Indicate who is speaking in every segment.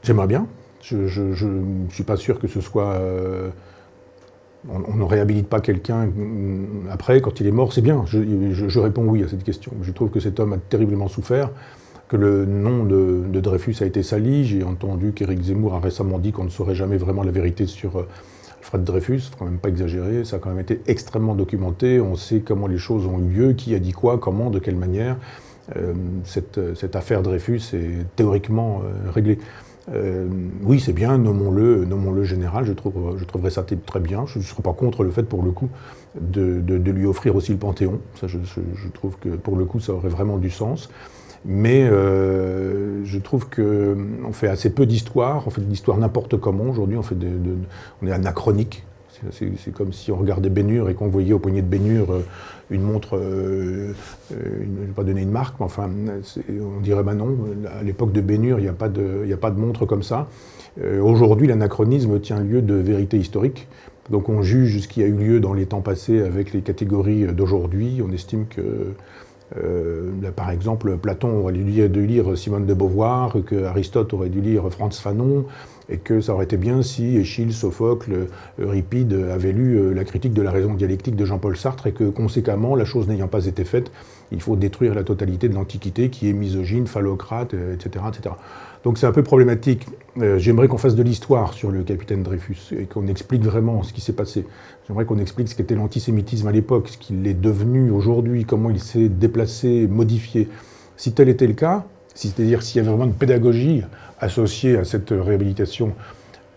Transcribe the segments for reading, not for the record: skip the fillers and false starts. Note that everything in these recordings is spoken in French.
Speaker 1: J'aimerais bien. Je ne suis pas sûr que ce soit... on ne réhabilite pas quelqu'un après, quand il est mort, c'est bien. Je réponds oui à cette question. Je trouve que cet homme a terriblement souffert, que le nom de Dreyfus a été sali. J'ai entendu qu'Éric Zemmour a récemment dit qu'on ne saurait jamais vraiment la vérité sur Alfred Dreyfus. Il ne faut quand même pas exagérer. Ça a quand même été extrêmement documenté. On sait comment les choses ont eu lieu, qui a dit quoi, comment, de quelle manière. Cette affaire Dreyfus est théoriquement réglée. Oui, c'est bien, nommons-le général, je trouverais ça très bien. Je ne serais pas contre le fait, pour le coup, de lui offrir aussi le Panthéon. Ça, je trouve que, pour le coup, ça aurait vraiment du sens. Mais je trouve qu'on fait assez peu d'histoire, on fait de l'histoire n'importe comment. Aujourd'hui, on est anachronique. C'est comme si on regardait Bénure et qu'on voyait au poignet de Bénure une montre, je ne vais pas donner une marque, mais enfin, on dirait bah non, à l'époque de Bénure, il n'y a pas de montre comme ça. Aujourd'hui, l'anachronisme tient lieu de vérité historique. Donc on juge ce qui a eu lieu dans les temps passés avec les catégories d'aujourd'hui. On estime que, là, par exemple, Platon aurait dû lire Simone de Beauvoir, que Aristote aurait dû lire Frantz Fanon, et que ça aurait été bien si Échille, Sophocle, Euripide avaient lu la critique de la raison dialectique de Jean-Paul Sartre, et que, conséquemment, la chose n'ayant pas été faite, il faut détruire la totalité de l'Antiquité, qui est misogyne, phallocrate, etc., etc. Donc c'est un peu problématique. J'aimerais qu'on fasse de l'histoire sur le capitaine Dreyfus, et qu'on explique vraiment ce qui s'est passé. J'aimerais qu'on explique ce qu'était l'antisémitisme à l'époque, ce qu'il est devenu aujourd'hui, comment il s'est déplacé, modifié. Si tel était le cas, c'est-à-dire s'il y avait vraiment une pédagogie associée à cette réhabilitation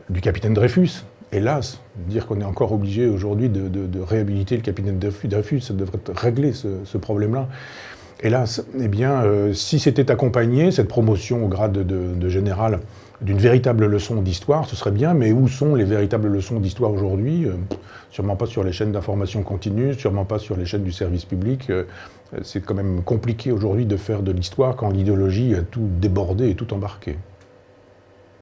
Speaker 1: du capitaine Dreyfus, hélas, dire qu'on est encore obligé aujourd'hui de réhabiliter le capitaine Dreyfus, ça devrait régler ce problème-là. Hélas, eh bien, si c'était accompagné, cette promotion au grade de général, d'une véritable leçon d'histoire, ce serait bien, mais où sont les véritables leçons d'histoire aujourd'hui? Sûrement pas sur les chaînes d'information continue, sûrement pas sur les chaînes du service public. C'est quand même compliqué aujourd'hui de faire de l'histoire quand l'idéologie a tout débordé et tout embarqué.